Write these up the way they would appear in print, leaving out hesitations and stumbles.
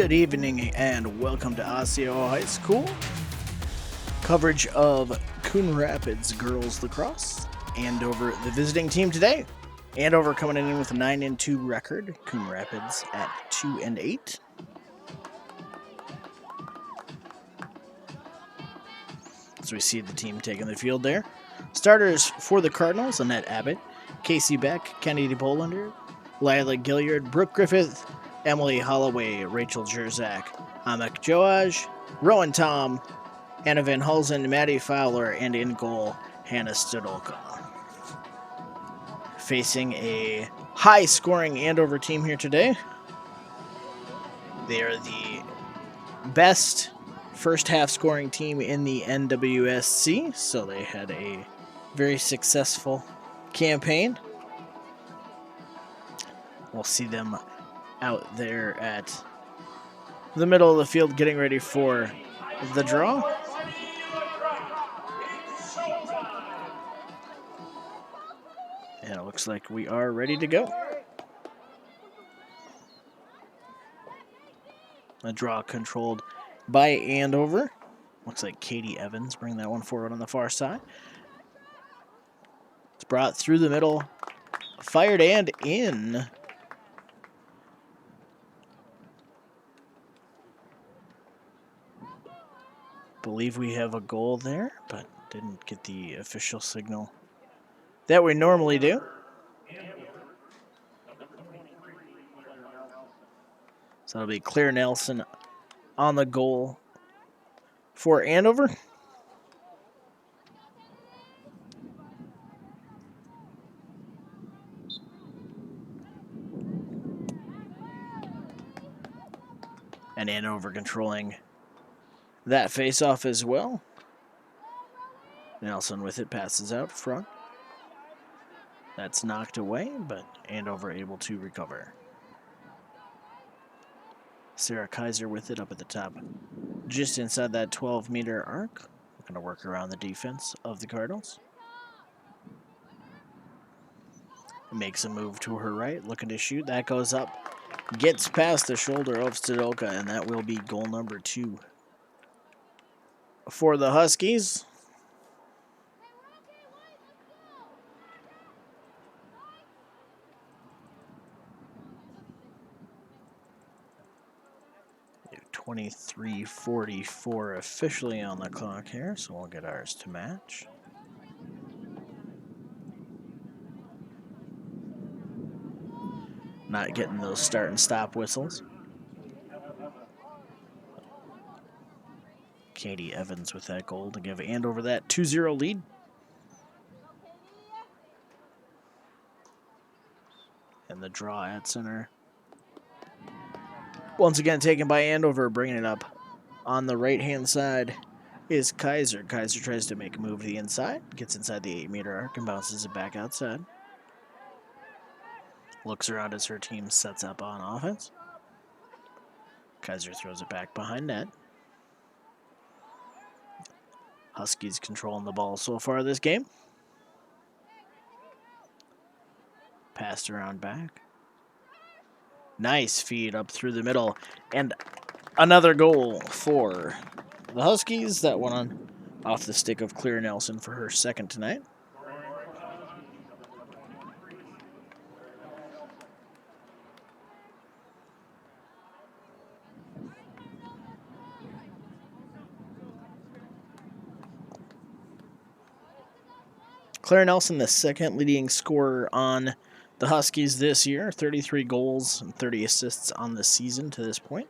Good evening and welcome to Osceola High School. Coverage of Coon Rapids girls lacrosse. Andover, the visiting team today. Andover coming in with a 9-2 record. Coon Rapids at 2-8. So we see the team taking the field there. Starters for the Cardinals: Annette Abbott, Casey Beck, Kennedy Polander, Lila Gilliard, Brooke Griffith, Emily Holloway, Rachel Jerzak, Amek Joaj, Rowan Tom, Anna Van Hulsen, Maddie Fowler, and in goal, Hannah Stodolka. Facing a high-scoring Andover team here today. They are the best first-half scoring team in the NWSC, so they had a very successful campaign. We'll see them out there at the middle of the field getting ready for the draw. And it looks like we are ready to go. A draw controlled by Andover. Looks like Katie Evans bringing that one forward on the far side. It's brought through the middle, fired and in. Believe we have a goal there, but didn't get the official signal that we normally do. So it'll be Claire Nelson on the goal for Andover. And Andover controlling that face-off as well. Nelson with it, passes out front. That's knocked away, but Andover able to recover. Sarah Kaiser with it up at the top, just inside that 12-meter arc. Going to work around the defense of the Cardinals. Makes a move to her right, looking to shoot. That goes up, gets past the shoulder of Stodolka, and that will be goal number 2 for the Huskies. .23:44 officially on the clock here, so we'll get ours to match. Not getting those start and stop whistles. Katie Evans with that goal to give Andover that 2-0 lead. And the draw at center. Once again taken by Andover, bringing it up on the right-hand side is Kaiser. Kaiser tries to make a move to the inside, gets inside the 8-meter arc and bounces it back outside. Looks around as her team sets up on offense. Kaiser throws it back behind net. Huskies controlling the ball so far this game. Passed around back. Nice feed up through the middle. And another goal for the Huskies. That one on off the stick of Claire Nelson for her second tonight. Claire Nelson, the second leading scorer on the Huskies this year. 33 goals and 30 assists on the season to this point.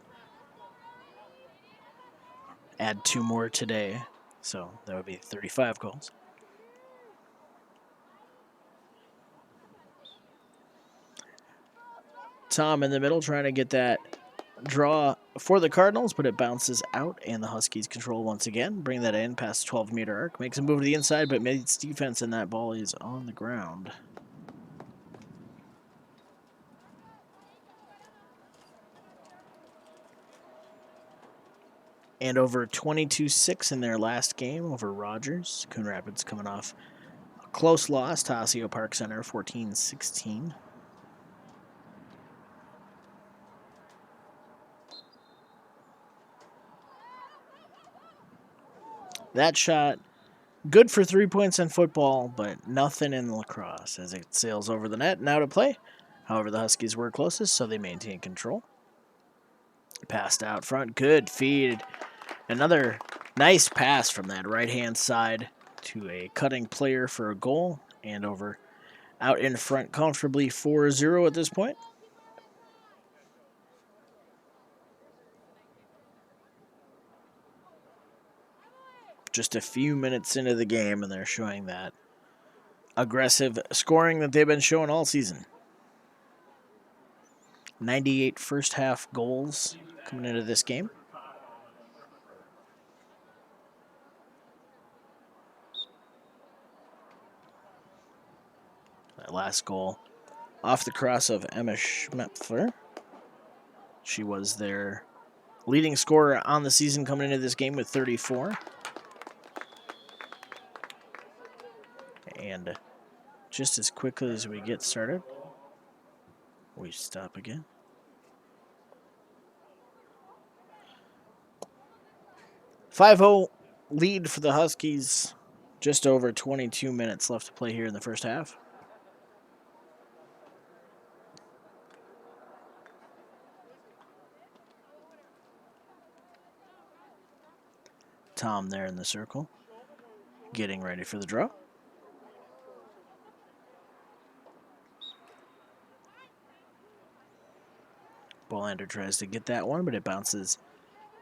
Add 2 more today, so that would be 35 goals. Tom in the middle trying to get that draw for the Cardinals, but it bounces out, and the Huskies control once again. Bring that in past the 12-meter arc. Makes a move to the inside, but makes defense, and that ball is on the ground. And over 22-6 in their last game over Rogers. Coon Rapids coming off a close loss to Osseo Park Center, 14-16. That shot, good for 3 points in football, but nothing in lacrosse as it sails over the net and out of play. However, the Huskies were closest, so they maintain control. Passed out front, good feed. Another nice pass from that right-hand side to a cutting player for a goal. Andover out in front comfortably 4-0 at this point. Just a few minutes into the game, and they're showing that aggressive scoring that they've been showing all season. 98 first half goals coming into this game. That last goal off the cross of Emma Schmepfler. She was their leading scorer on the season coming into this game with 34. And just as quickly as we get started, we stop again. "5-0 lead for the Huskies. Just over 22 minutes left to play here in the first half. Tom there in the circle, getting ready for the draw. Bolander tries to get that one, but it bounces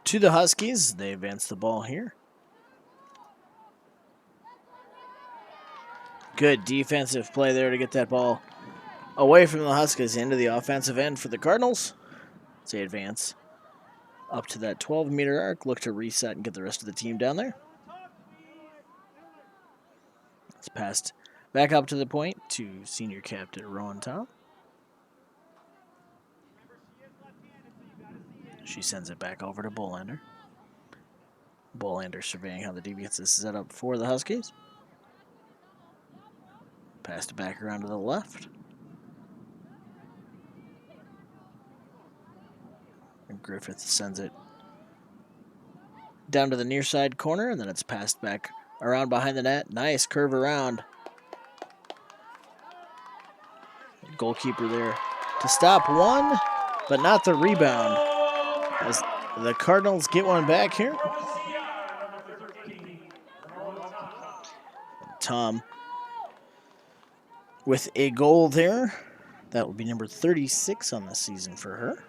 to the Huskies. They advance the ball here. Good defensive play there to get that ball away from the Huskies into the offensive end for the Cardinals. They advance up to that 12-meter arc, look to reset and get the rest of the team down there. It's passed back up to the point to senior captain Rowan Tom. She sends it back over to Bolander. Bolander surveying how the defense is set up for the Huskies. Passed it back around to the left. And Griffith sends it down to the near side corner, and then it's passed back around behind the net. Nice curve around. Goalkeeper there to stop one, but not the rebound. As the Cardinals get one back here. Tom with a goal there. That will be number 36 on the season for her.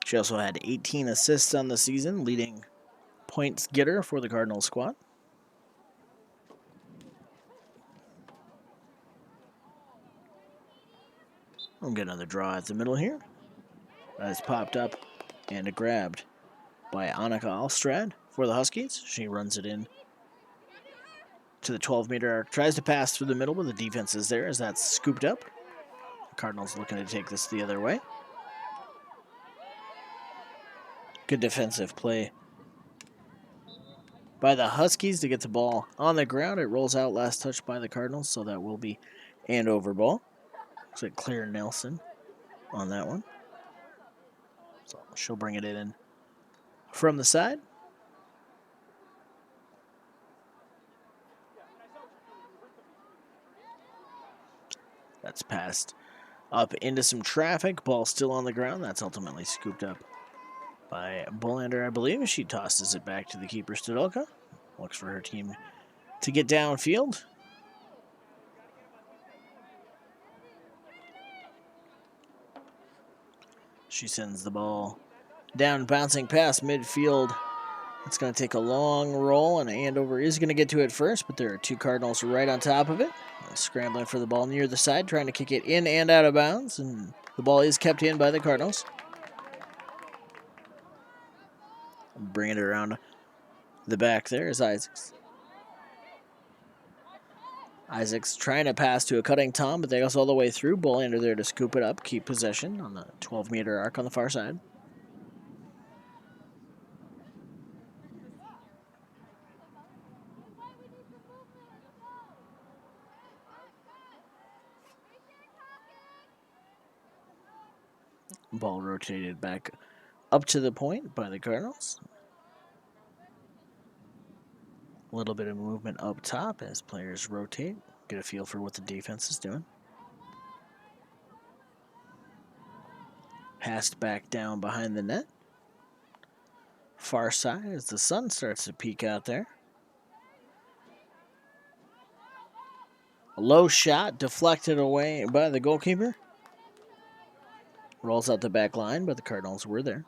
She also had 18 assists on the season, leading points getter for the Cardinals squad. We'll get another draw at the middle here. That is popped up and grabbed by Annika Alstrad for the Huskies. She runs it in to the 12-meter arc. Tries to pass through the middle, but the defense is there as that's scooped up. The Cardinals looking to take this the other way. Good defensive play by the Huskies to get the ball on the ground. It rolls out, last touch by the Cardinals, so that will be Andover ball. Looks like Claire Nelson on that one. So she'll bring it in from the side. That's passed up into some traffic. Ball still on the ground. That's ultimately scooped up by Bolander, I believe. She tosses it back to the keeper, Stodolka. Looks for her team to get downfield. She sends the ball down, bouncing past midfield. It's going to take a long roll, and Andover is going to get to it first, but there are two Cardinals right on top of it. Scrambling for the ball near the side, trying to kick it in and out of bounds, and the ball is kept in by the Cardinals. Bringing it around the back there is Isaacs. Isaacs trying to pass to a cutting Tom, but they goes all the way through. Bolander there to scoop it up, keep possession on the 12-meter arc on the far side. Ball rotated back up to the point by the Cardinals. A little bit of movement up top as players rotate. Get a feel for what the defense is doing. Passed back down behind the net. Far side as the sun starts to peek out there. A low shot deflected away by the goalkeeper. Rolls out the back line, but the Cardinals were there.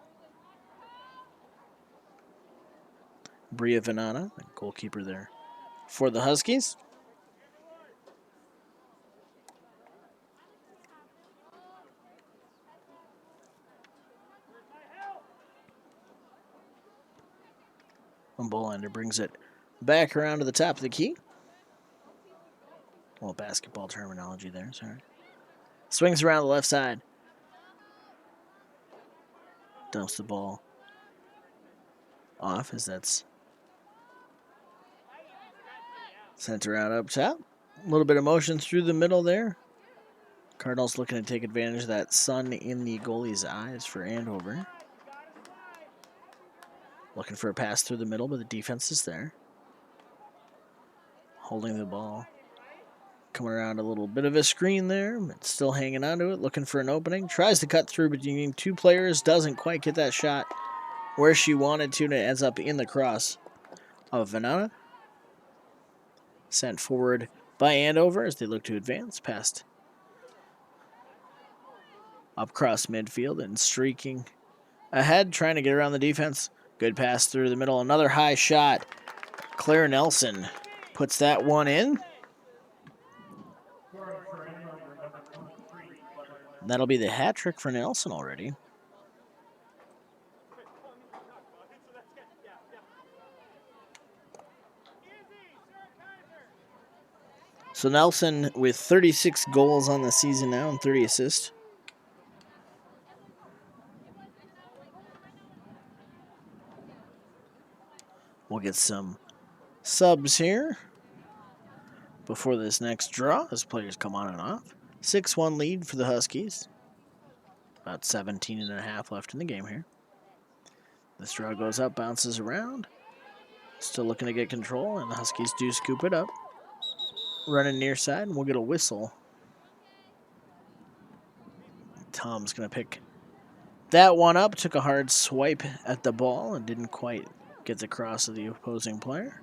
Bria Venana, the goalkeeper there for the Huskies. And Bolander brings it back around to the top of the key. Well, basketball terminology there, sorry. Swings around the left side. Dumps the ball off as that's sent around up top. A little bit of motion through the middle there. Cardinals looking to take advantage of that sun in the goalie's eyes for Andover. Looking for a pass through the middle, but the defense is there. Holding the ball. Coming around a little bit of a screen there, but still hanging onto it, looking for an opening. Tries to cut through between two players, doesn't quite get that shot where she wanted to, and it ends up in the cross of Venana. Sent forward by Andover as they look to advance past up across midfield and streaking ahead, trying to get around the defense. Good pass through the middle. Another high shot. Claire Nelson puts that one in. That'll be the hat trick for Nelson already. So Nelson with 36 goals on the season now and 30 assists. We'll get some subs here before this next draw as players come on and off. 6-1 lead for the Huskies. About 17 and a half left in the game here. This draw goes up, bounces around. Still looking to get control, and the Huskies do scoop it up. Running near side, and we'll get a whistle. Tom's going to pick that one up. Took a hard swipe at the ball and didn't quite get the cross of the opposing player.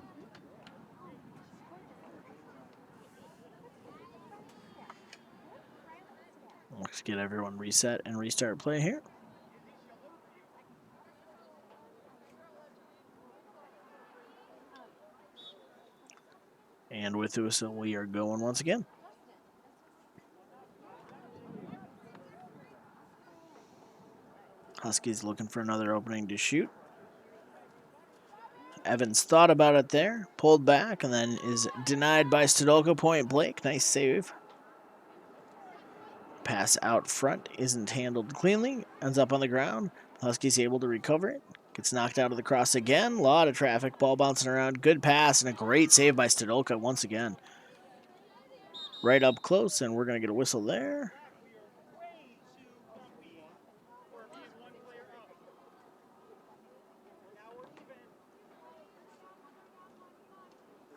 Let's get everyone reset and restart play here. And with the whistle, we are going once again. Huskies looking for another opening to shoot. Evans thought about it there, pulled back, and then is denied by Stodolka point blank. Nice save. Pass out front isn't handled cleanly. Ends up on the ground. Huskies able to recover it. Gets knocked out of the cross again. A lot of traffic. Ball bouncing around. Good pass and a great save by Stodolka once again. Right up close, and we're going to get a whistle there.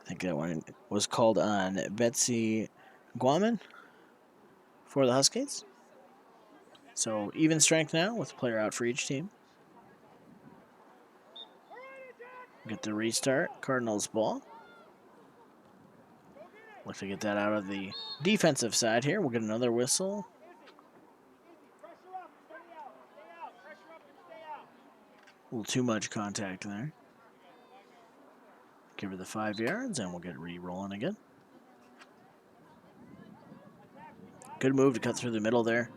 I think that one was called on Betsy Guaman for the Huskies. So even strength now with a player out for each team. Get the restart. Cardinals ball. Look to get that out of the defensive side here. We'll get another whistle. A little too much contact there. Give her the 5 yards, and we'll get re-rolling again. Good move to cut through the middle there.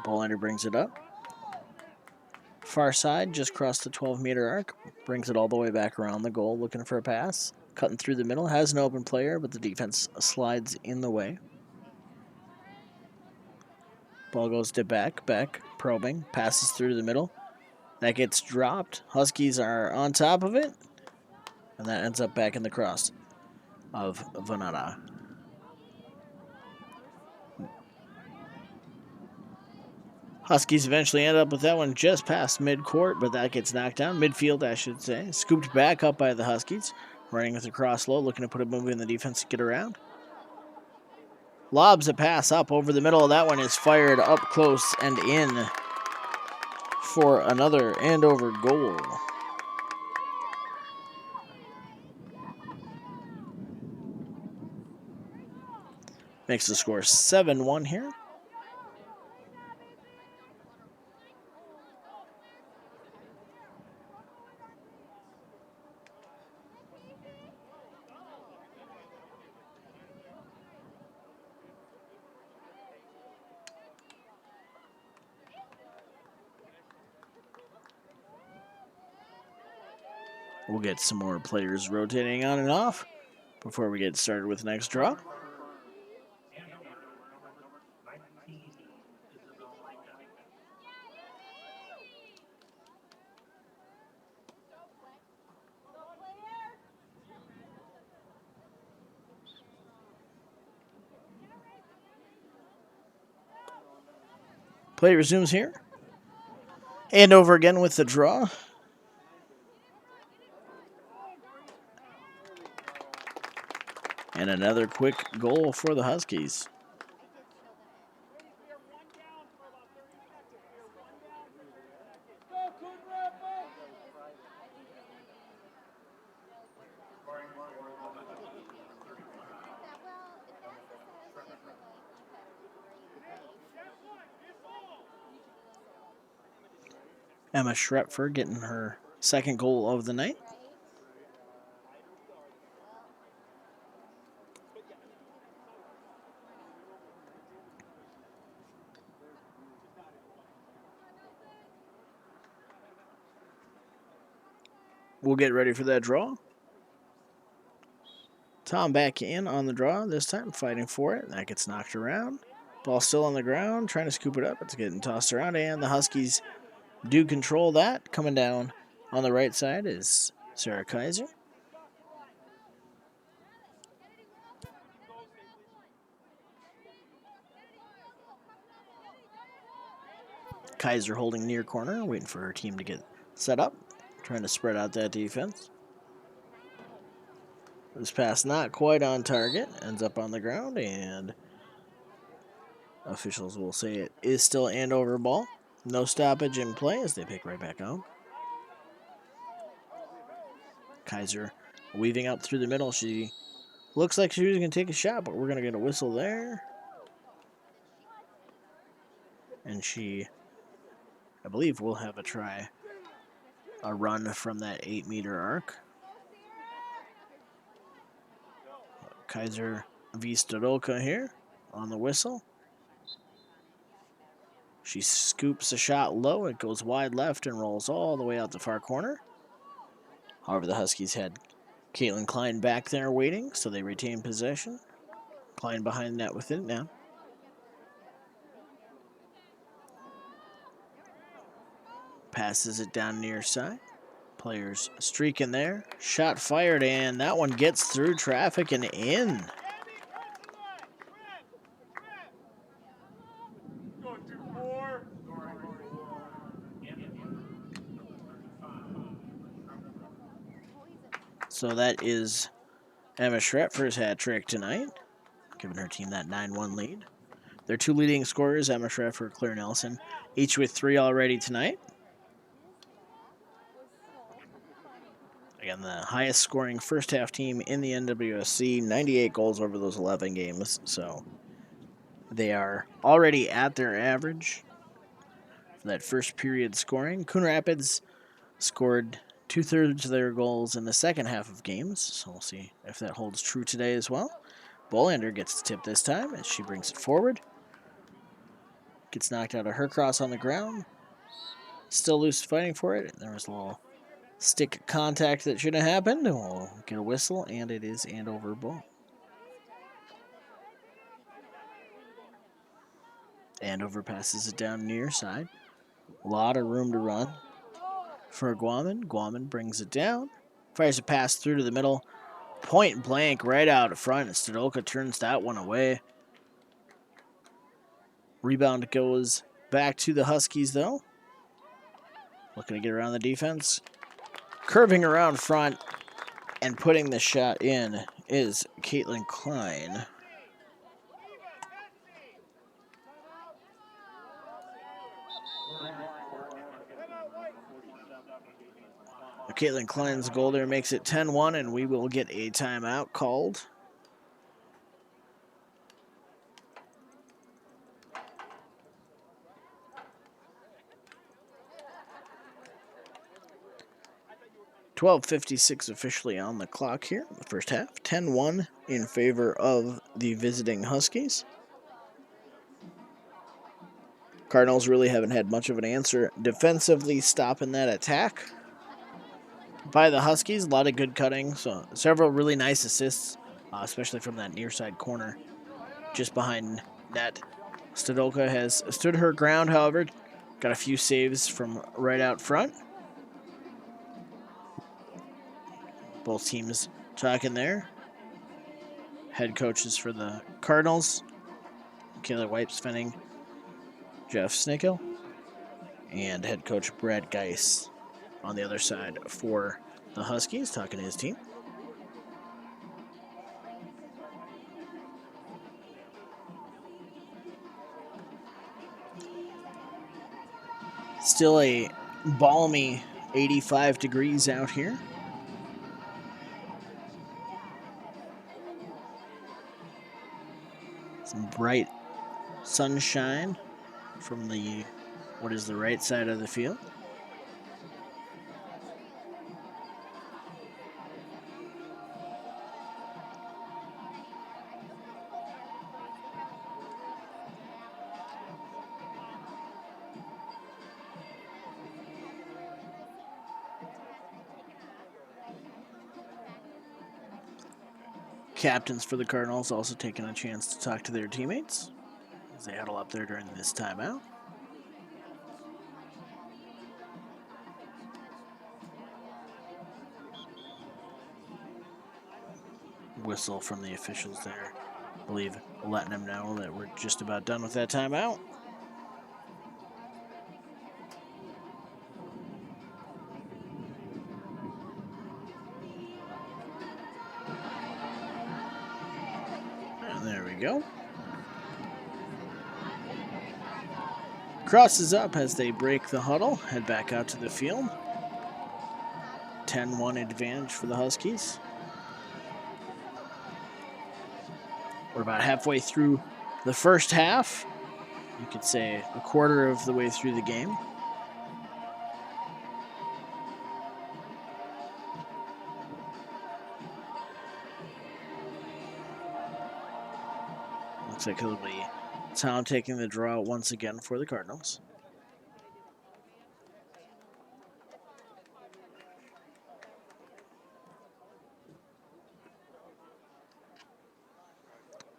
Bolander brings it up. Far side, just crossed the 12-meter arc. Brings it all the way back around the goal, looking for a pass. Cutting through the middle, has an open player, but the defense slides in the way. Ball goes to back, probing, passes through the middle. That gets dropped. Huskies are on top of it. And that ends up back in the cross of Venata. Huskies eventually end up with that one just past midcourt, but that gets knocked down. Midfield, I should say. Scooped back up by the Huskies. Running with the cross low, looking to put a move in the defense to get around. Lobs a pass up over the middle. That one is fired up close and in for another Andover goal. Makes the score 7-1 here. We'll get some more players rotating on and off before we get started with the next draw. Play resumes here. Andover again with the draw. And another quick goal for the Huskies. Emma Schrepfer getting her second goal of the night. We'll get ready for that draw. Tom back in on the draw this time, fighting for it. That gets knocked around. Ball still on the ground, trying to scoop it up. It's getting tossed around, and the Huskies do control that. Coming down on the right side is Sarah Kaiser. Kaiser holding near corner, waiting for her team to get set up, trying to spread out that defense. This pass not quite on target, ends up on the ground, and officials will say it is still Andover ball. No stoppage in play as they pick right back out. Kaiser weaving up through the middle. She looks like she was going to take a shot, but we're going to get a whistle there. And she, I believe, will have a run from that 8-meter arc. Kaiser v. Stodolka here on the whistle. She scoops a shot low. It goes wide left and rolls all the way out the far corner. However, the Huskies had Caitlin Klein back there waiting, so they retain possession. Klein behind the net with it now. Passes it down near side. Players streaking there. Shot fired, and that one gets through traffic and in. So that is Emma Schrepfer's hat trick tonight, giving her team that 9-1 lead. Their two leading scorers, Emma Schrepfer, Claire Nelson, each with 3 already tonight. Again, the highest scoring first half team in the NWSC, 98 goals over those 11 games. So they are already at their average for that first period scoring. Coon Rapids scored 2/3 of their goals in the second half of games, so we'll see if that holds true today as well. Bolander gets the tip this time as she brings it forward. Gets knocked out of her cross on the ground. Still loose fighting for it. There was a little stick contact that should have happened. We'll get a whistle, and it is Andover ball. Andover passes it down near side. A lot of room to run for Guaman. Guaman brings it down. Fires a pass through to the middle. Point blank right out front. Stodolka turns that one away. Rebound goes back to the Huskies, though. Looking to get around the defense. Curving around front and putting the shot in is Caitlin Klein. Caitlin Klein's goal there makes it 10-1, and we will get a timeout called. .12:56 officially on the clock here in the first half. 10-1 in favor of the visiting Huskies. Cardinals really haven't had much of an answer defensively stopping that attack by the Huskies. A lot of good cutting, so several really nice assists, especially from that near side corner just behind net. Stodolka has stood her ground, however, got a few saves from right out front. Both teams talking there. Head coaches for the Cardinals, Kayla Wipes-Fenning, Jeff Snickel, and head coach Brad Geis on the other side for the Huskies, talking to his team. Still a balmy 85 degrees out here. Some bright sunshine from what is the right side of the field. Captains for the Cardinals also taking a chance to talk to their teammates as they huddle up there during this timeout. Whistle from the officials there, I believe, letting them know that we're just about done with that timeout. And there we go. Crosses up as they break the huddle, head back out to the field. 10-1 advantage for the Huskies. We're about halfway through the first half. You could say a quarter of the way through the game. Looks like it'll be Town taking the draw once again for the Cardinals.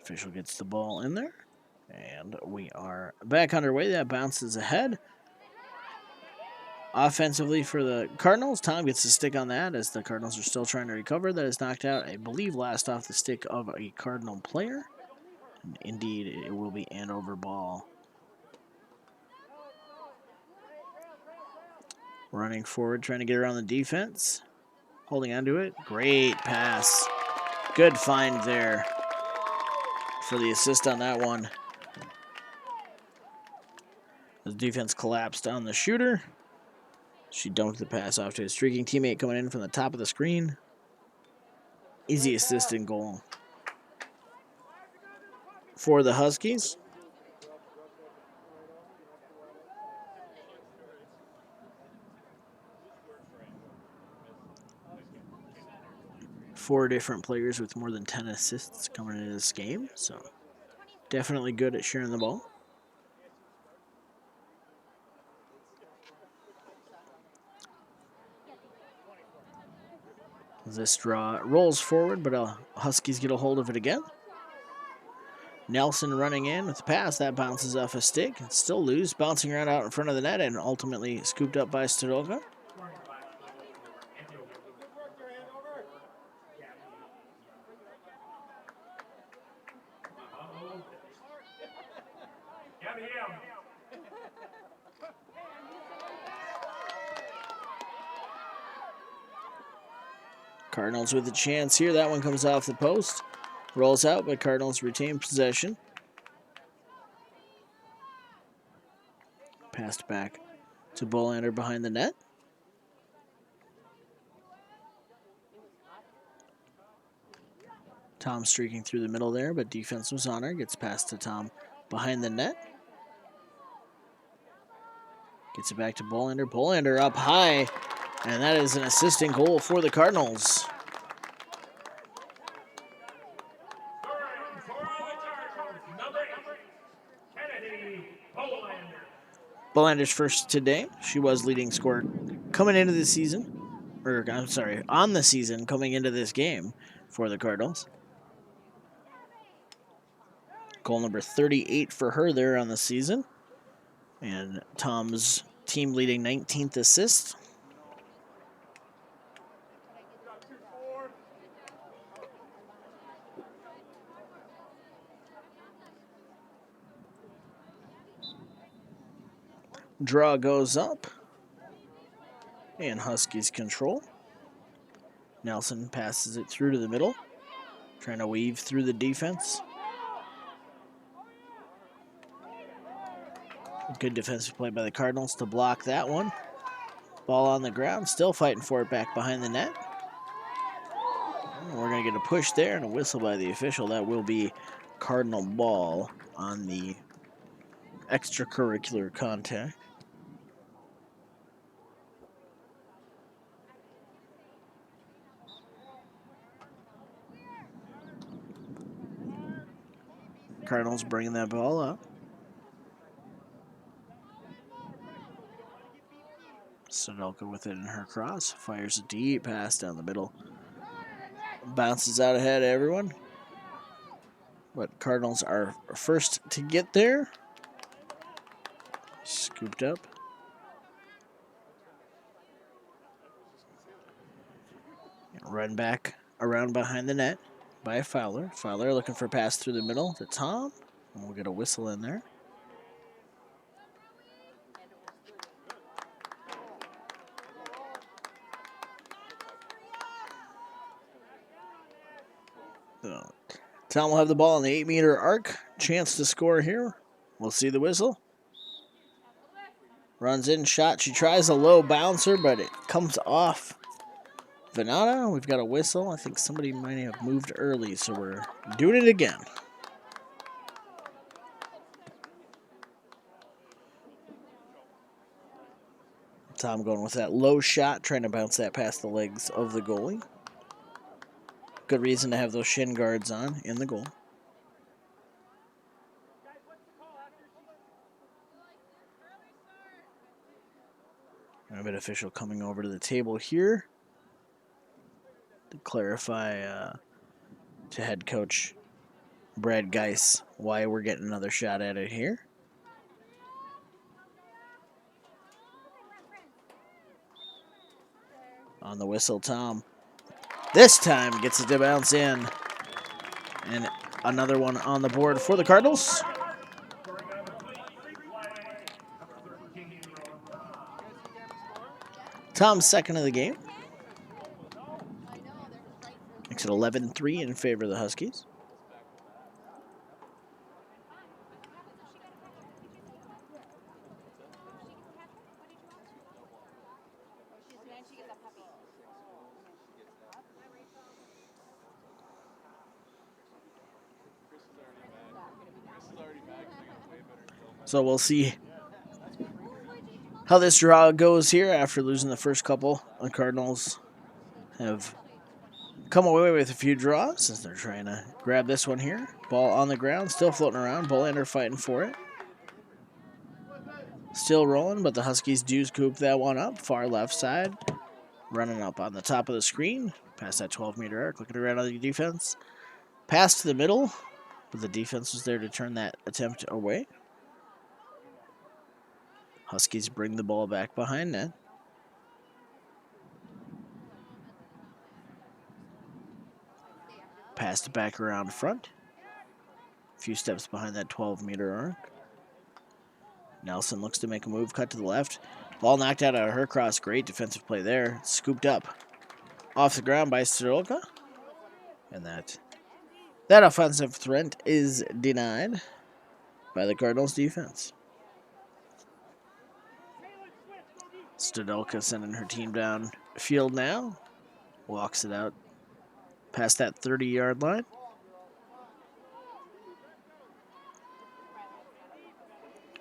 Official gets the ball in there. And we are back underway. That bounces ahead. Offensively for the Cardinals, Tom gets the stick on that as the Cardinals are still trying to recover. That is knocked out, I believe, last off the stick of a Cardinal player. And indeed, it will be Andover ball. Running forward, trying to get around the defense. Holding onto it. Great pass. Good find there for the assist on that one. The defense collapsed on the shooter. She dunked the pass off to a streaking teammate coming in from the top of the screen. Easy assist and goal for the Huskies. Four different players with more than 10 assists coming into this game, so definitely good at sharing the ball. This draw rolls forward, but Huskies get a hold of it again. Nelson running in with the pass. That bounces off a stick. It's still loose, bouncing around out in front of the net and ultimately scooped up by Stodolka. Cardinals with a chance here. That one comes off the post. Rolls out, but Cardinals retain possession. Passed back to Bolander behind the net. Tom streaking through the middle there, but defense was on her. Gets past to Tom behind the net. Gets it back to Bolander. Bolander up high, and that is an assisting goal for the Cardinals. Bolander's first today. She was leading scorer coming into the season. Or, I'm sorry, on the season coming into this game for the Cardinals. Goal number 38 for her there on the season. And Tom's team leading 19th assist. Draw goes up. And Huskies control. Nelson passes it through to the middle. Trying to weave through the defense. Good defensive play by the Cardinals to block that one. Ball on the ground. Still fighting for it back behind the net. We're going to get a push there and a whistle by the official. That will be Cardinal ball on the extracurricular contact. Cardinals bringing that ball up. Sudelka with it in her cross. Fires a deep pass down the middle. Bounces out ahead of everyone. But Cardinals are first to get there. Scooped up. Run back around behind the net by Fowler. Fowler looking for a pass through the middle to Tom. And we'll get a whistle in there. So, Tom will have the ball on the 8-meter arc. Chance to score here. We'll see the whistle. Runs in, shot. She tries a low bouncer, but it comes off Venata. We've got a whistle. I think somebody might have moved early, so we're doing it again. Tom going with that low shot, trying to bounce that past the legs of the goalie. Good reason to have those shin guards on in the goal. Rabbit official coming over to the table here to clarify to head coach Brad Geis why we're getting another shot at it here. On the whistle, Tom. This time gets it to bounce in. And another one on the board for the Cardinals. Tom's second of the game. Makes it 11-3 in favor of the Huskies. So we'll see how this draw goes here after losing the first couple. The Cardinals have come away with a few draws since they're trying to grab this one here. Ball on the ground, still floating around. Bolander fighting for it. Still rolling, but the Huskies do scoop that one up. Far left side. Running up on the top of the screen. Past that 12-meter arc. Looking around on the defense. Pass to the middle. But the defense was there to turn that attempt away. Huskies bring the ball back behind net. Passed it back around front. A few steps behind that 12-meter arc. Nelson looks to make a move, cut to the left. Ball knocked out of her cross. Great defensive play there. Scooped up. Off the ground by Stodolka. And that offensive threat is denied by the Cardinals defense. Stodolka sending her team down field now. Walks it out past that 30-yard line.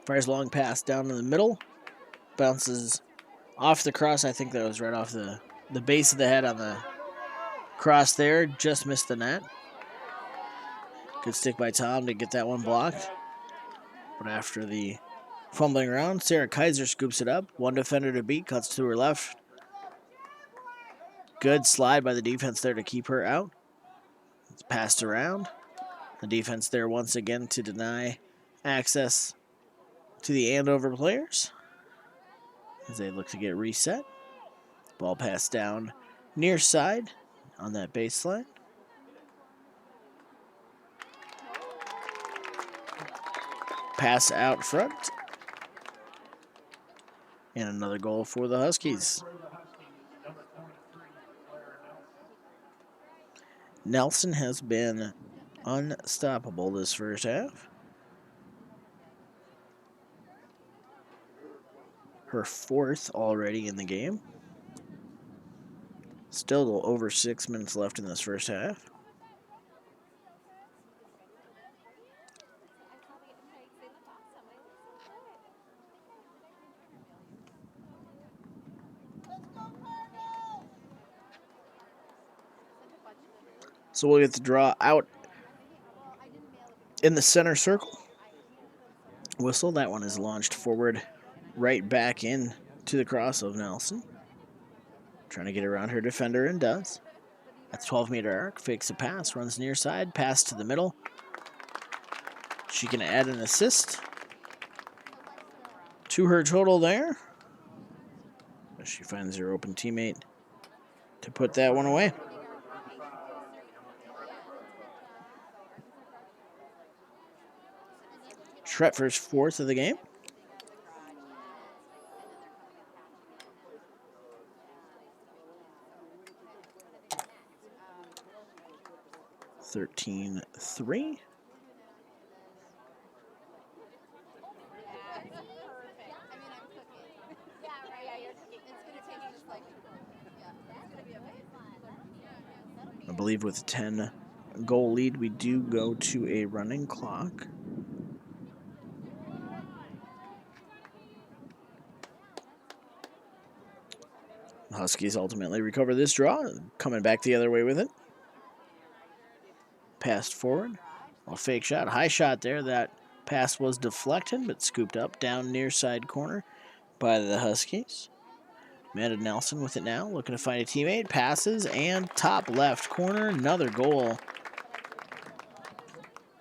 Fires long pass down in the middle. Bounces off the cross. I think that was right off the base of the head on the cross there. Just missed the net. Good stick by Tom to get that one blocked. But after the fumbling around, Sarah Kaiser scoops it up. One defender to beat, cuts to her left. Good slide by the defense there to keep her out. It's passed around. The defense there once again to deny access to the Andover players as they look to get reset. Ball passed down near side on that baseline. Pass out front. And another goal for the Huskies. Nelson has been unstoppable this first half. Her fourth already in the game. Still over 6 minutes left in this first half. So we'll get the draw out in the center circle. Whistle, that one is launched forward right back in to the cross of Nelson. Trying to get around her defender and does. That's 12-meter arc, fakes a pass, runs near side, pass to the middle. She can add an assist to her total there. She finds her open teammate to put that one away. Schretfer's fourth of the game. (13-3). I believe with a 10-goal lead, we do go to a running clock. The Huskies ultimately recover this draw, coming back the other way with it. Passed forward. A fake shot. High shot there. That pass was deflected, but scooped up down near side corner by the Huskies. Amanda Nelson with it now, looking to find a teammate. Passes and top left corner. Another goal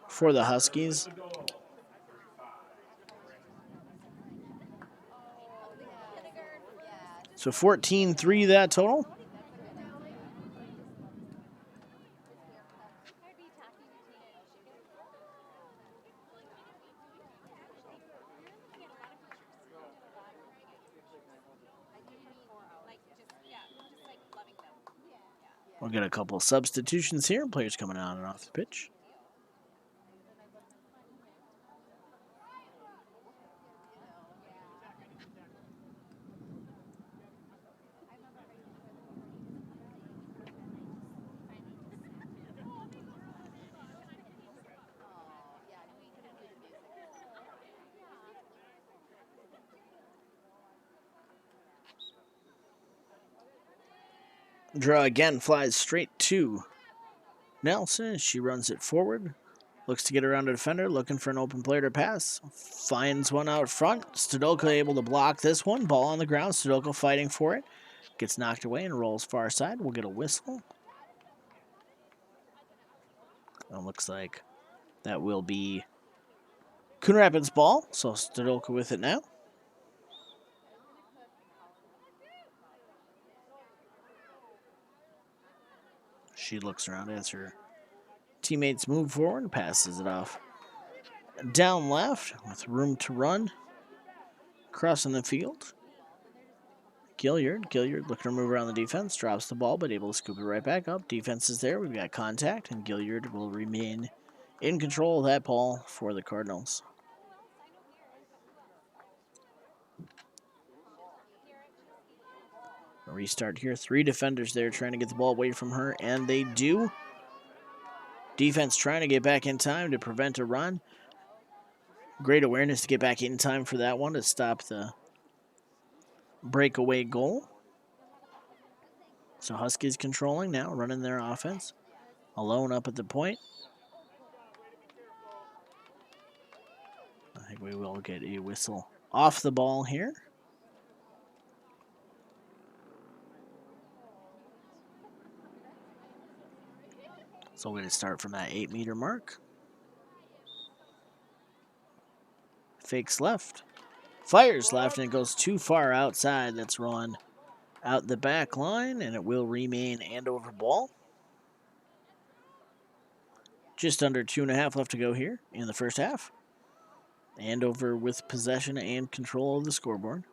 for the Huskies. So 14-3 that total. We'll get a couple substitutions here. Players coming on and off the pitch. Draw again, flies straight to Nelson. She runs it forward. Looks to get around a defender, looking for an open player to pass. Finds one out front. Stodolka able to block this one. Ball on the ground. Stodolka fighting for it. Gets knocked away and rolls far side. We'll get a whistle. It looks like that will be Coon Rapids' ball. So Stodolka with it now. She looks around as her teammates move forward, passes it off down left with room to run. Crossing the field. Gilliard. Gilliard looking to move around the defense, drops the ball, but able to scoop it right back up. Defense is there. We've got contact, and Gilliard will remain in control of that ball for the Cardinals. A restart here. 3 defenders there trying to get the ball away from her, and they do. Defense trying to get back in time to prevent a run. Great awareness to get back in time for that one to stop the breakaway goal. So Huskies controlling now, running their offense. Alone up at the point. I think we will get a whistle off the ball here. So we're going to start from that 8-meter mark. Fakes left. Fires left, and it goes too far outside. That's run out the back line, and it will remain Andover ball. Just under 2.5 left to go here in the first half. Andover with possession and control of the scoreboard.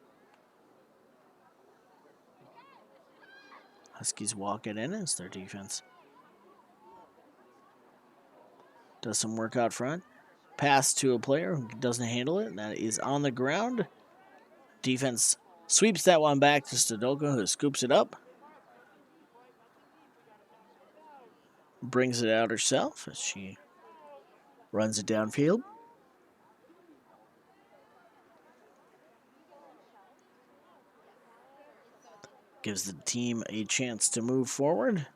Huskies walk it in as their defense does some work out front. Pass to a player who doesn't handle it, and that is on the ground. Defense sweeps that one back to Stodolka, who scoops it up. Brings it out herself as she runs it downfield. Gives the team a chance to move forward.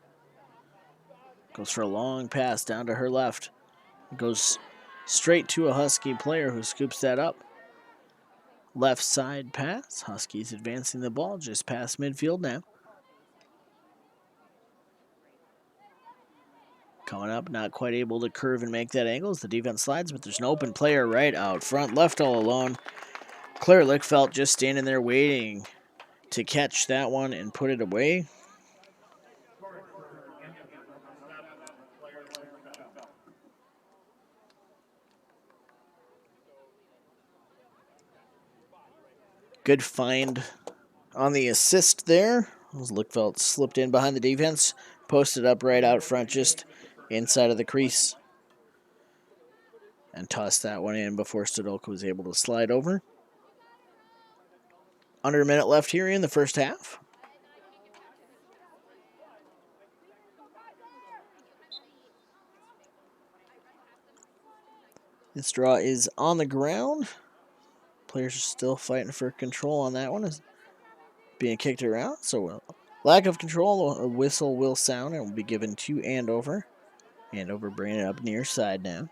Goes for a long pass down to her left. Goes straight to a Husky player who scoops that up. Left side pass. Huskies advancing the ball just past midfield now. Coming up, not quite able to curve and make that angle as the defense slides, but there's an open player right out front, left all alone. Claire Lickfelt just standing there waiting to catch that one and put it away. Good find on the assist there. Lickfelt slipped in behind the defense, posted up right out front, just inside of the crease, and tossed that one in before Stodolka was able to slide over. Under a minute left here in the first half. This draw is on the ground. Players are still fighting for control on that one. Is being kicked around, so lack of control, a whistle will sound and will be given to Andover. Andover bringing it up near side now.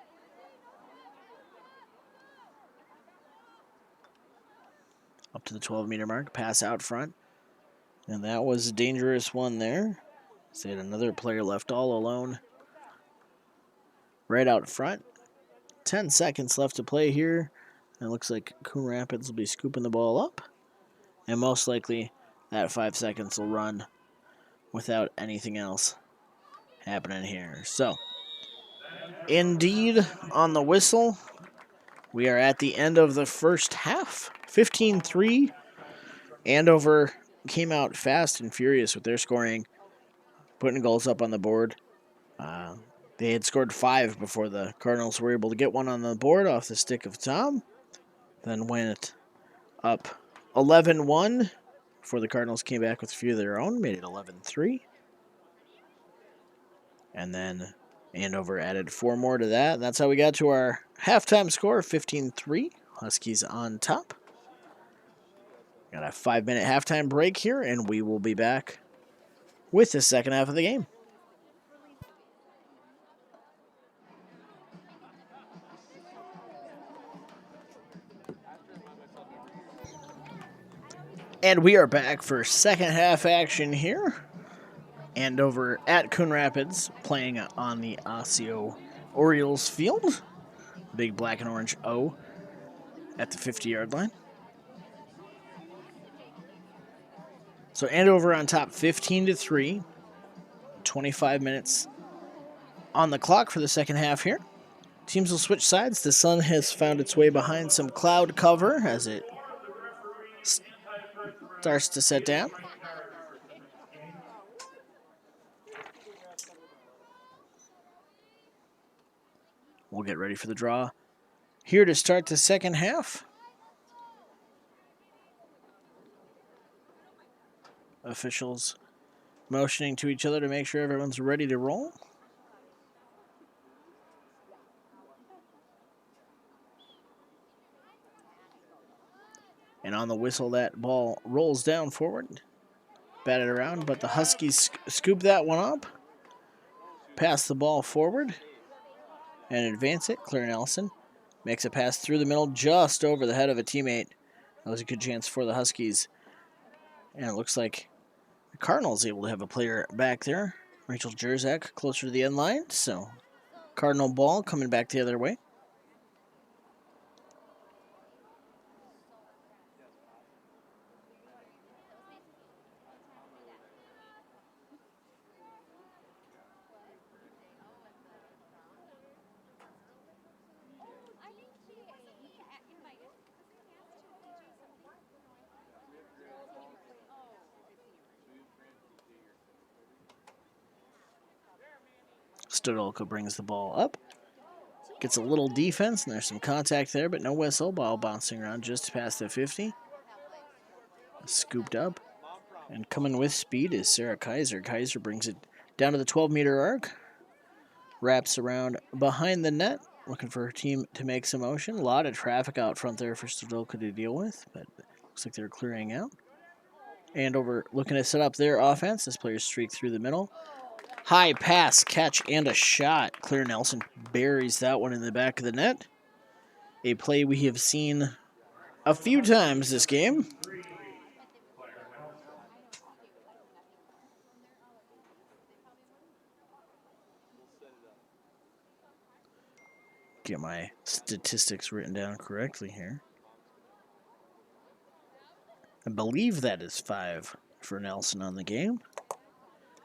Up to the 12-meter mark, pass out front. And that was a dangerous one there. So had another player left all alone right out front. 10 seconds left to play here. And it looks like Coon Rapids will be scooping the ball up. And most likely that 5 seconds will run without anything else happening here. So, indeed, on the whistle, we are at the end of the first half. 15-3. Andover came out fast and furious with their scoring, putting goals up on the board. They had scored 5 before the Cardinals were able to get one on the board off the stick of Tom. Then went up 11-1 before the Cardinals came back with a few of their own, made it 11-3. And then Andover added 4 more to that. And that's how we got to our halftime score of 15-3. Huskies on top. Got a 5-minute halftime break here, and we will be back with the second half of the game. And we are back for second half action here. Andover at Coon Rapids playing on the Osseo Orioles field. Big black and orange O at the 50-yard line. So Andover on top 15-3. 25 minutes on the clock for the second half here. Teams will switch sides. The sun has found its way behind some cloud cover as it Starts to set down. We'll get ready for the draw. Here to start the second half. Officials motioning to each other to make sure everyone's ready to roll. And on the whistle, that ball rolls down forward. Batted around, but the Huskies scoop that one up. Pass the ball forward and advance it. Claire Nelson makes a pass through the middle just over the head of a teammate. That was a good chance for the Huskies. And it looks like the Cardinals able to have a player back there. Rachel Jerzak closer to the end line. So Cardinal ball coming back the other way. Stodolka brings the ball up. Gets a little defense, and there's some contact there, but no whistle. Ball bouncing around just past the 50. Scooped up. And coming with speed is Sarah Kaiser. Kaiser brings it down to the 12-meter arc. Wraps around behind the net. Looking for her team to make some motion. A lot of traffic out front there for Stodolka to deal with, but looks like they're clearing out. Andover looking to set up their offense. This player's streak through the middle. High pass, catch, and a shot. Claire Nelson buries that one in the back of the net. A play we have seen a few times this game. Get my statistics written down correctly here. I believe that is 5 for Nelson on the game.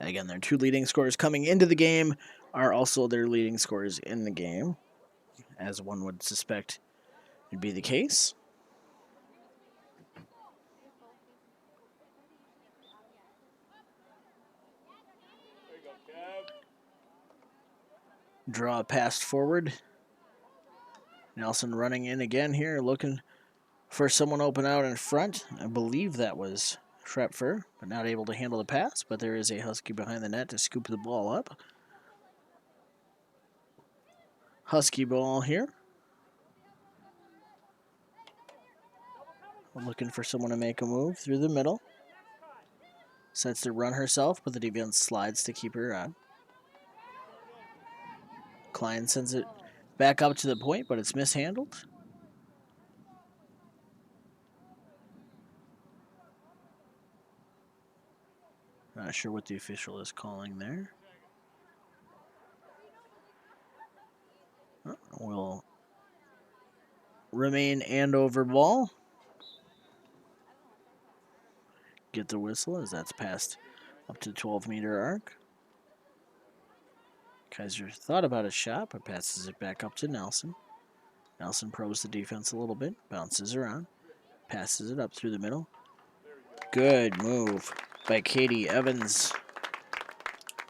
Again, their 2 leading scorers coming into the game are also their leading scorers in the game, as one would suspect would be the case. Draw pass forward. Nelson running in again here, looking for someone open out in front. I believe that was Schrepfer, but not able to handle the pass. But there is a Husky behind the net to scoop the ball up. Husky ball here. Looking for someone to make a move through the middle. Sets to run herself, but the defense slides to keep her on. Klein sends it back up to the point, but it's mishandled. Not sure what the official is calling there. Will remain Andover ball. Get the whistle as that's passed up to the 12-meter arc. Kaiser thought about a shot, but passes it back up to Nelson. Nelson probes the defense a little bit, bounces around, passes it up through the middle. Good move by Katie Evans.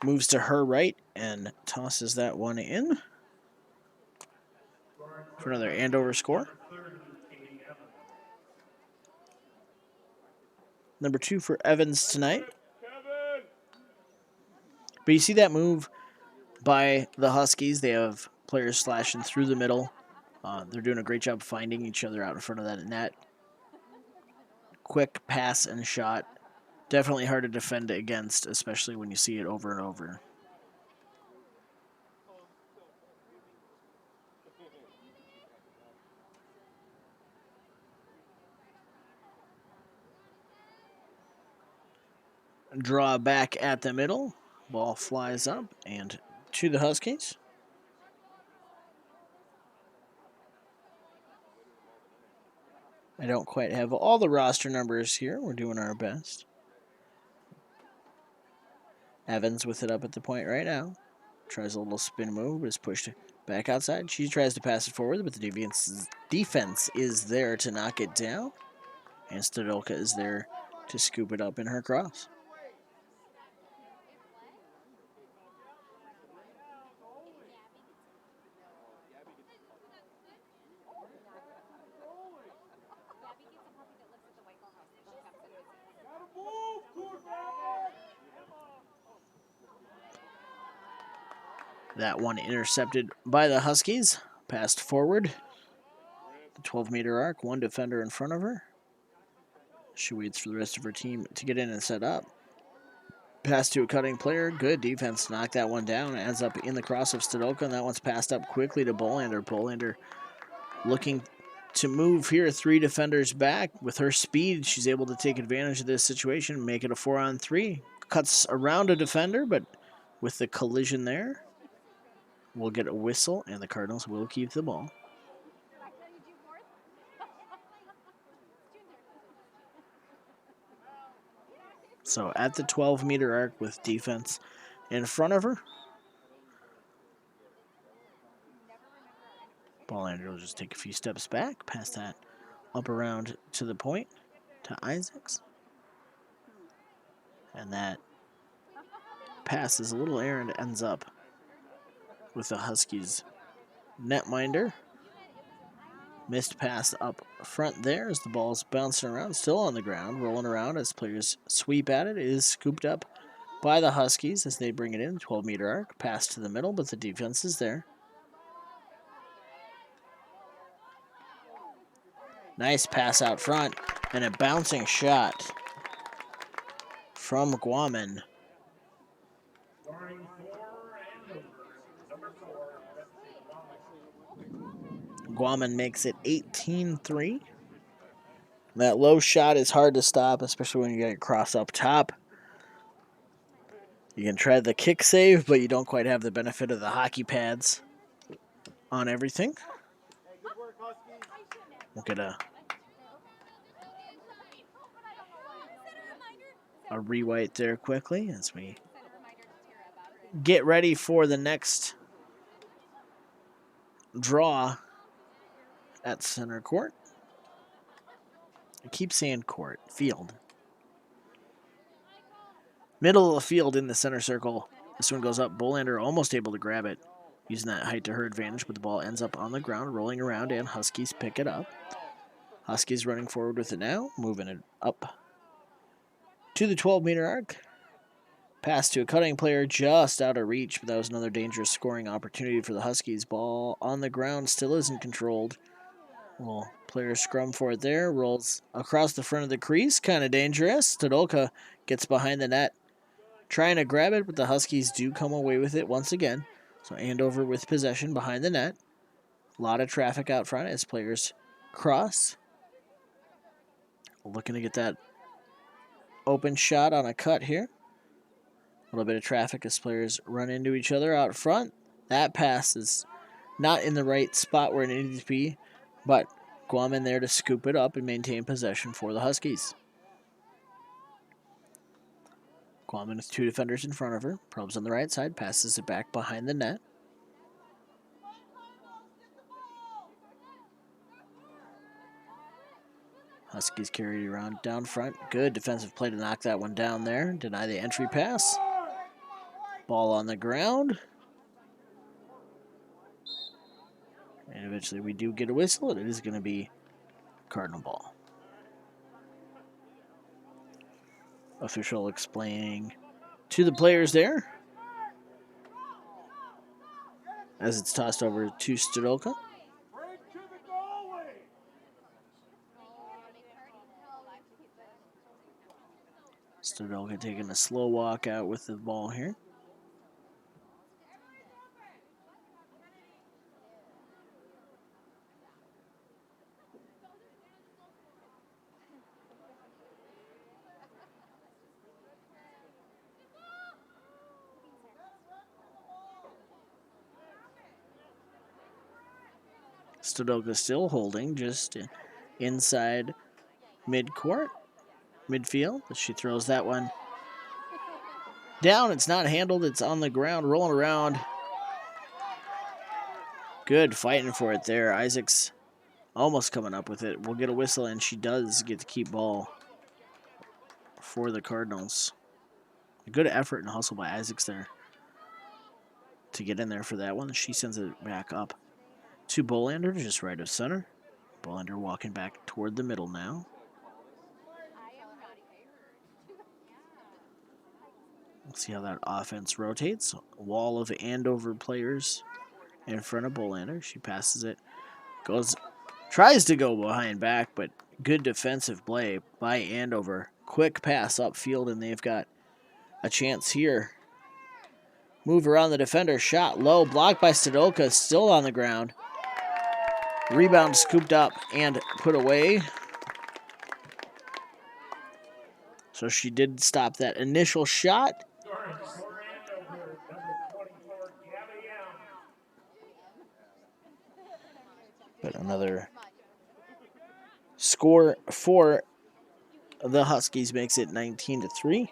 Moves to her right and tosses that one in for another Andover score. Number 2 for Evans tonight. But you see that move by the Huskies. They have players slashing through the middle. They're doing a great job finding each other out in front of that net. Quick pass and shot. Definitely hard to defend against, especially when you see it over and over. Draw back at the middle. Ball flies up and to the Huskies. I don't quite have all the roster numbers here. We're doing our best. Evans with it up at the point right now. Tries a little spin move, is pushed back outside. She tries to pass it forward, but the defense is there to knock it down. And Stodolka is there to scoop it up in her cross. That one intercepted by the Huskies. Passed forward. The 12-meter arc, one defender in front of her. She waits for the rest of her team to get in and set up. Pass to a cutting player. Good defense. Knocked that one down. Ends up in the cross of Stodolka, and that one's passed up quickly to Bolander. Bolander looking to move here. 3 defenders back. With her speed, she's able to take advantage of this situation, make it a 4-on-3. Cuts around a defender, but with the collision there, we'll get a whistle, and the Cardinals will keep the ball. So at the 12-meter arc with defense in front of her. Bolander will just take a few steps back, pass that up around to the point, to Isaacs. And that pass is a little errant, ends up with the Huskies netminder. Missed pass up front there as the ball's bouncing around, still on the ground, rolling around as players sweep at it. It is scooped up by the Huskies as they bring it in. 12-meter arc, pass to the middle, but the defense is there. Nice pass out front and a bouncing shot from Guaman. Guaman makes it 18-3. That low shot is hard to stop, especially when you get it cross up top. You can try the kick save, but you don't quite have the benefit of the hockey pads on everything. We'll get a rewrite there quickly as we get ready for the next draw at center court. I keep saying court, field. Middle of the field in the center circle. This one goes up. Bolander almost able to grab it, using that height to her advantage, but the ball ends up on the ground, rolling around, and Huskies pick it up. Huskies running forward with it now, moving it up to the 12-meter arc. Pass to a cutting player just out of reach, but that was another dangerous scoring opportunity for the Huskies. Ball on the ground still isn't controlled. Well, player scrum for it there, rolls across the front of the crease, kind of dangerous. Stodolka gets behind the net, trying to grab it, but the Huskies do come away with it once again. So Andover with possession behind the net. A lot of traffic out front as players cross. Looking to get that open shot on a cut here. A little bit of traffic as players run into each other out front. That pass is not in the right spot where it needed to be, but Guaman there to scoop it up and maintain possession for the Huskies. Guaman with 2 defenders in front of her. Probes on the right side, passes it back behind the net. Huskies carry it around down front. Good defensive play to knock that one down there. Deny the entry pass. Ball on the ground. And eventually we do get a whistle, and it is going to be Cardinal ball. Official explaining to the players there as it's tossed over to Stodolka. Stodolka taking a slow walk out with the ball here. Stodolka still holding just inside midfield. She throws that one down. It's not handled. It's on the ground, rolling around. Good fighting for it there. Isaacs almost coming up with it. We'll get a whistle, and she does get to keep ball. for the Cardinals. A good effort and hustle by Isaacs there to get in there for that one. She sends it back up to Bolander, just right of center. Bolander walking back toward the middle now. Let's see how that offense rotates. Wall of Andover players in front of Bolander. She passes it. Tries to go behind back, but good defensive play by Andover. Quick pass upfield, and they've got a chance here. Move around the defender. Shot low. Blocked by Stadolka. Still on the ground. Rebound scooped up and put away. So she did stop that initial shot. But another score for the Huskies makes it 19-3.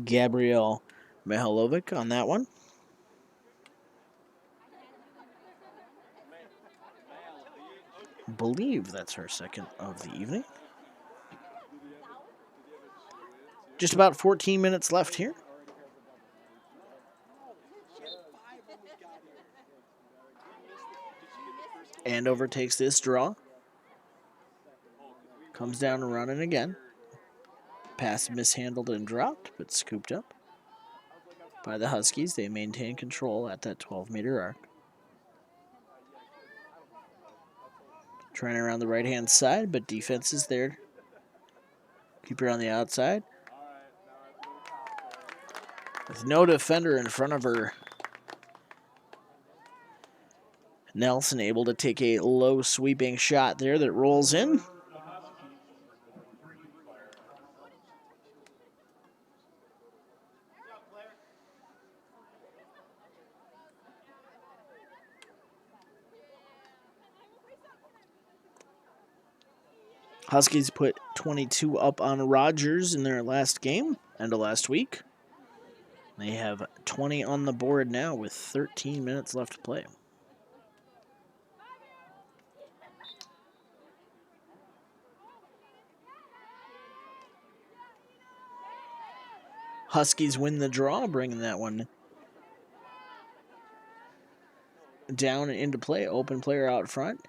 Gabrielle Mihalovic on that one. Believe that's her second of the evening. Just about 14 minutes left here. Andover takes this draw. Comes down and running again. Pass mishandled and dropped, but scooped up by the Huskies. They maintain control at that 12-meter arc. Trying around the right-hand side, but defense is there. Keep her on the outside. With no defender in front of her, Nelson able to take a low sweeping shot there that rolls in. Huskies put 22 up on Rogers in their last game, end of last week. They have 20 on the board now with 13 minutes left to play. Huskies win the draw, bringing that one down and into play. Open player out front.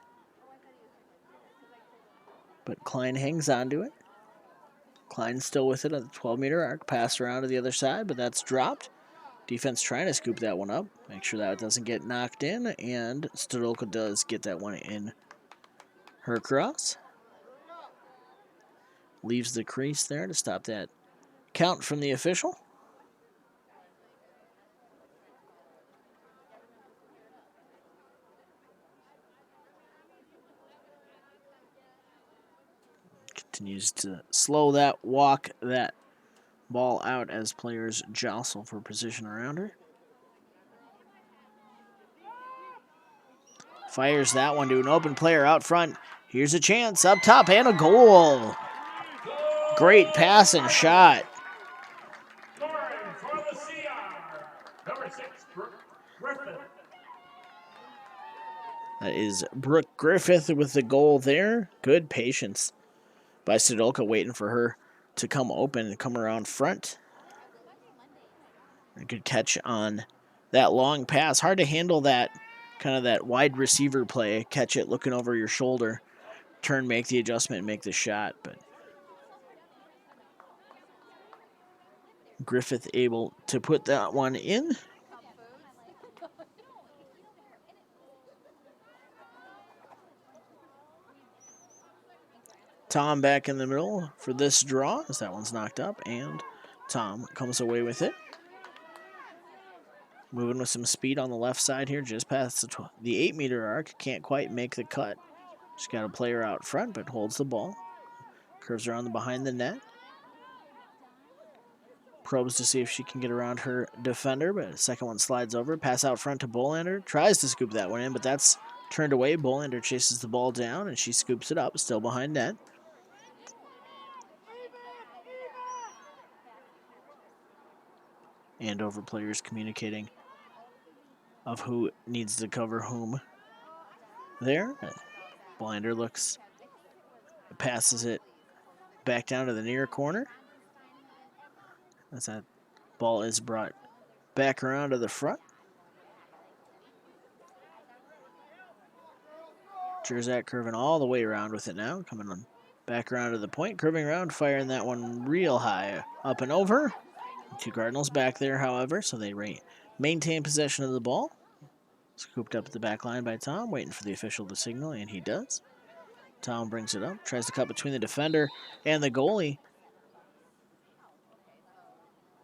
But Klein hangs on to it. Klein's still with it at the 12-meter arc. Pass around to the other side, but that's dropped. Defense trying to scoop that one up. Make sure that it doesn't get knocked in, and Stadolka does get that one in her cross. Leaves the crease there to stop that count from the official. Continues to slow that walk, that ball out as players jostle for position around her. Fires that one to an open player out front. Here's a chance up top and a goal. Great pass and shot. That is Brooke Griffith with the goal there. Good patience by Stadolka, waiting for her to come open and come around front. A good catch on that long pass. Hard to handle that kind of that wide receiver play. Catch it looking over your shoulder. Turn, make the adjustment, make the shot. But Griffith able to put that one in. Tom back in the middle for this draw as that one's knocked up, and Tom comes away with it. Moving with some speed on the left side here, just past the 8-meter arc. Can't quite make the cut. She's got a player out front, but holds the ball. Curves around the behind the net. Probes to see if she can get around her defender, but the second one slides over. Pass out front to Bolander. Tries to scoop that one in, but that's turned away. Bolander chases the ball down, and she scoops it up, still behind net. Andover players communicating of who needs to cover whom there. Blinder looks, passes it back down to the near corner. As that ball is brought back around to the front. Jerzak curving all the way around with it now, coming on back around to the point, curving around, firing that one real high up and over. 2 Cardinals back there, however, so they maintain possession of the ball. Scooped up at the back line by Tom, waiting for the official to signal, and he does. Tom brings it up, tries to cut between the defender and the goalie.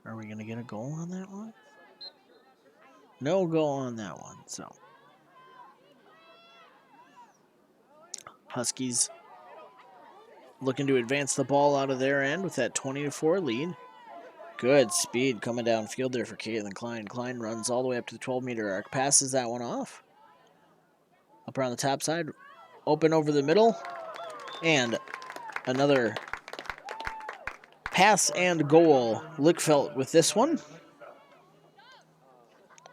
Are we going to get a goal on that one? No goal on that one, so. Huskies looking to advance the ball out of their end with that 20-4 lead. Good speed coming downfield there for Caitlin Klein. Klein runs all the way up to the 12-meter arc, passes that one off. Up around the top side, open over the middle, and another pass and goal. Lickfelt with this one.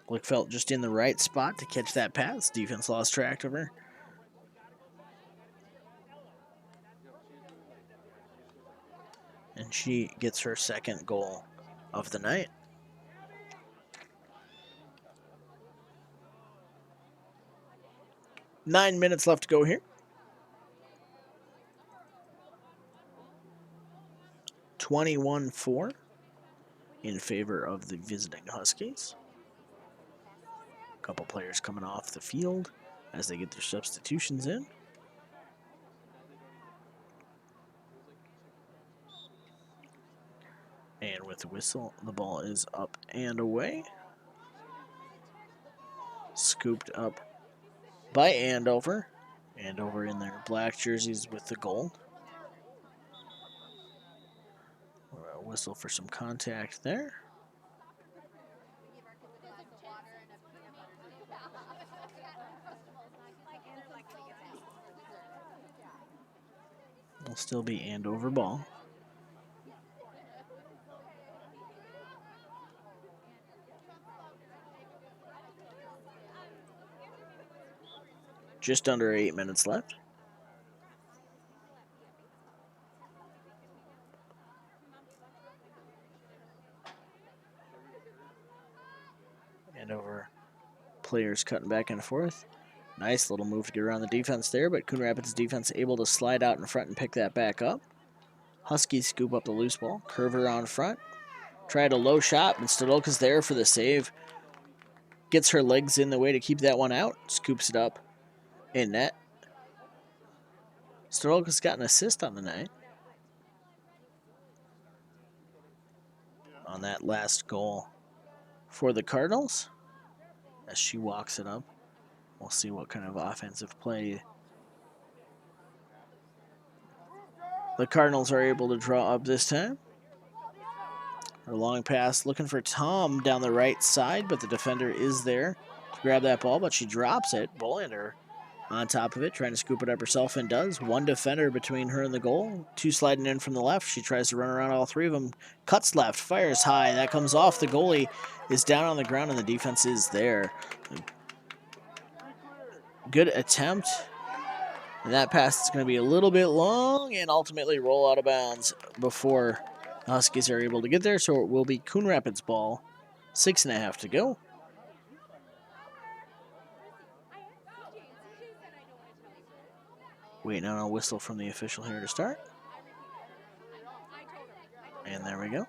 Lickfelt just in the right spot to catch that pass. Defense lost track of her. And she gets her second goal of the night. Nine minutes left to go here. 21-4 in favor of the visiting Huskies. A couple players coming off the field as they get their substitutions in. And with the whistle, the ball is up and away. Scooped up by Andover. Andover in their black jerseys with the gold. A whistle for some contact there. Will still be Andover ball. Just under 8 minutes left. Andover players cutting back and forth. Nice little move to get around the defense there, but Coon Rapids defense able to slide out in front and pick that back up. Huskies scoop up the loose ball, curve around front. Tried a low shot, and Stadolka's there for the save. Gets her legs in the way to keep that one out. Scoops it up in net. Stadolka's got an assist on the night. On that last goal for the Cardinals. As she walks it up. We'll see what kind of offensive play the Cardinals are able to draw up this time. Her long pass looking for Tom down the right side, but the defender is there to grab that ball, but she drops it. Bolander on top of it, trying to scoop it up herself, and does. One defender between her and the goal. 2 sliding in from the left. She tries to run around all 3 of them. Cuts left, fires high. That comes off. The goalie is down on the ground, and the defense is there. Good attempt. And that pass is going to be a little bit long and ultimately roll out of bounds before the Huskies are able to get there. So it will be Coon Rapids ball. 6.5 to go. Waiting on a whistle from the official here to start. And there we go.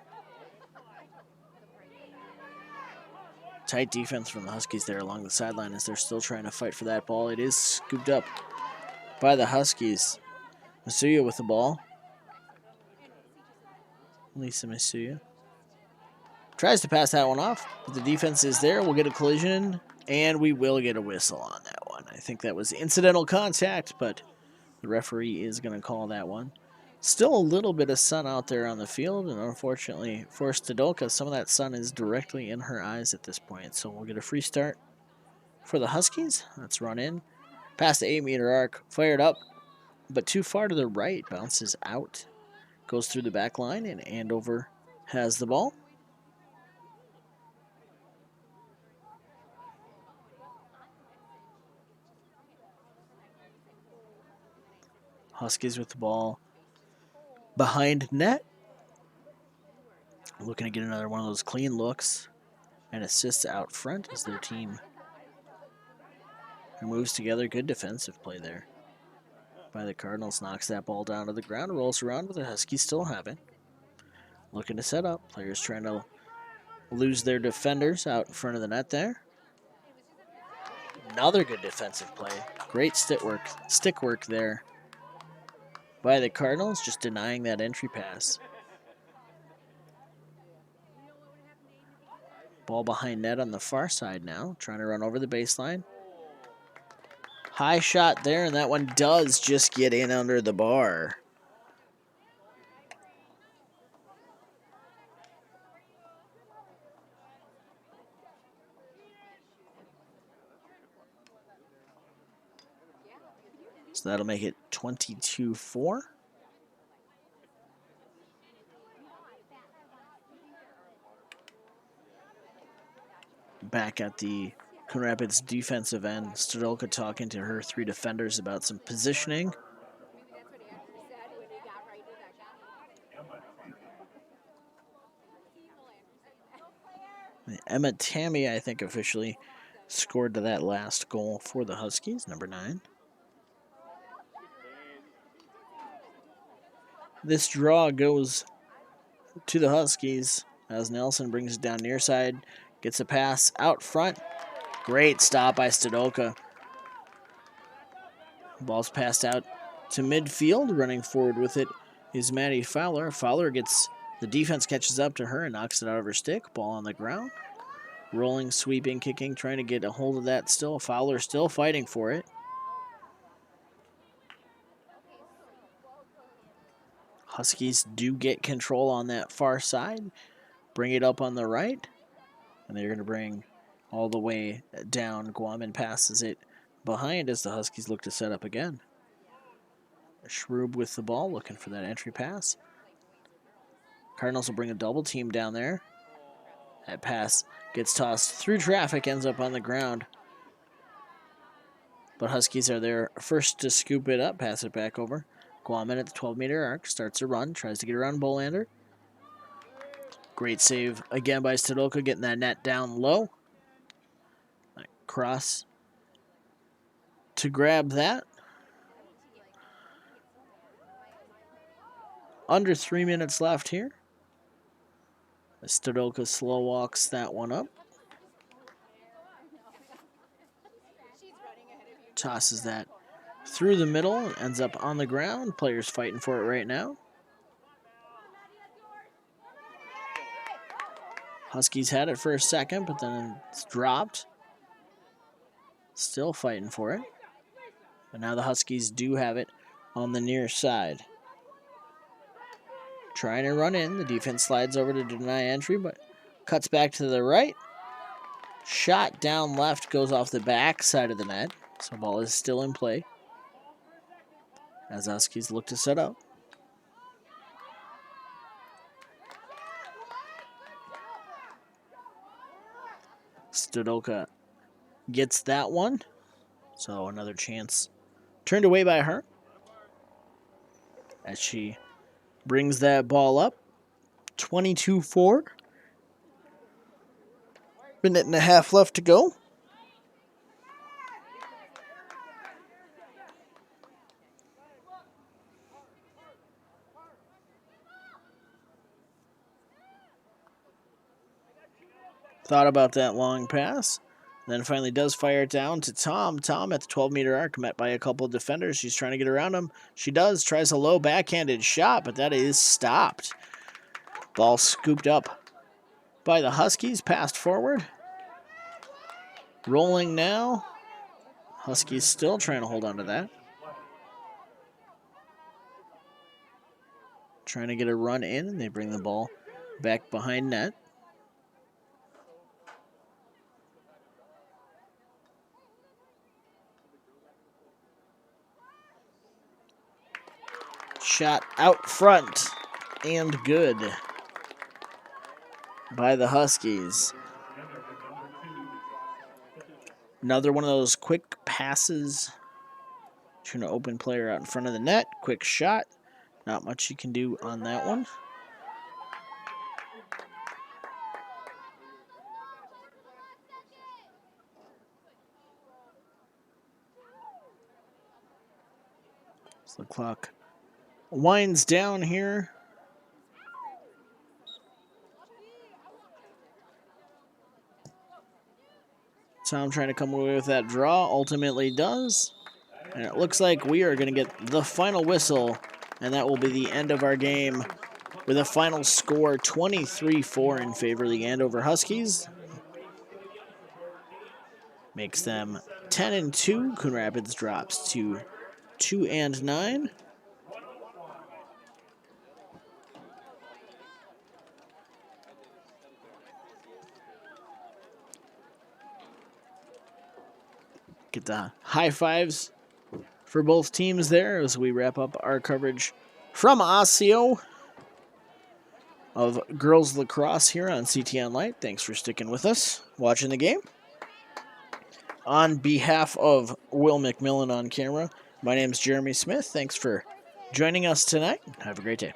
Tight defense from the Huskies there along the sideline as they're still trying to fight for that ball. It is scooped up by the Huskies. Masuya with the ball. Lisa Masuya tries to pass that one off, but the defense is there. We'll get a collision, and we will get a whistle on that one. I think that was incidental contact, but the referee is going to call that one. Still a little bit of sun out there on the field, and unfortunately for Stadolka, some of that sun is directly in her eyes at this point. So we'll get a free start for the Huskies. Let's run in. Past the 8-meter arc, fired up, but too far to the right, bounces out. Goes through the back line, and Andover has the ball. Huskies with the ball behind net. Looking to get another one of those clean looks and assists out front as their team moves together. Good defensive play there by the Cardinals. Knocks that ball down to the ground, rolls around, but the Huskies still have it. Looking to set up. Players trying to lose their defenders out in front of the net there. Another good defensive play. Great stick work there by the Cardinals, just denying that entry pass. Ball behind net on the far side now, trying to run over the baseline. High shot there, and that one does just get in under the bar. So that'll make it 22-4. Back at the Coon Rapids defensive end, Stodolka talking to her three defenders about some positioning. Emma Tammy, I think, officially scored to that last goal for the Huskies, number 9. This draw goes to the Huskies as Nelson brings it down near side, gets a pass out front. Great stop by Stodolka. Ball's passed out to midfield. Running forward with it is Maddie Fowler. Fowler gets, the defense catches up to her and knocks it out of her stick. Ball on the ground. Rolling, sweeping, kicking, trying to get a hold of that still. Fowler still fighting for it. Huskies do get control on that far side. Bring it up on the right. And they're going to bring all the way down. Guaman passes it behind as the Huskies look to set up again. Schrub with the ball, looking for that entry pass. Cardinals will bring a double team down there. That pass gets tossed through traffic, ends up on the ground. But Huskies are there first to scoop it up, pass it back over. Guaman at the 12-meter arc, starts a run, tries to get around Bolander. Great save again by Stodolka, getting that net down low. Cross to grab that. Under 3 minutes left here. Stodolka slow walks that one up. Tosses that through the middle, ends up on the ground. Players fighting for it right now. Huskies had it for a second, but then it's dropped. Still fighting for it. But now the Huskies do have it on the near side. Trying to run in. The defense slides over to deny entry, but cuts back to the right. Shot down left, goes off the back side of the net. So ball is still in play as Huskies look to set up. Stodolka gets that one. So another chance turned away by her as she brings that ball up. 22-4. Minute and a half left to go. Thought about that long pass. Then finally does fire it down to Tom. Tom at the 12-meter arc, met by a couple of defenders. She's trying to get around him. She does. Tries a low backhanded shot, but that is stopped. Ball scooped up by the Huskies. Passed forward. Rolling now. Huskies still trying to hold on to that. Trying to get a run in, and they bring the ball back behind net. Shot out front and good by the Huskies. Another one of those quick passes. Trying to open player out in front of the net. Quick shot. Not much you can do on that one. So the clock winds down here. Tom trying to come away with that draw. Ultimately does. And it looks like we are going to get the final whistle. And that will be the end of our game with a final score 23-4 in favor of the Andover Huskies. Makes them 10-2. Coon Rapids drops to 2-9. Get the high fives for both teams there as we wrap up our coverage from Osseo of girls lacrosse here on CTN Lite. Thanks for sticking with us, watching the game. On behalf of Will McMillan on camera, my name is Jeremy Smith. Thanks for joining us tonight. Have a great day.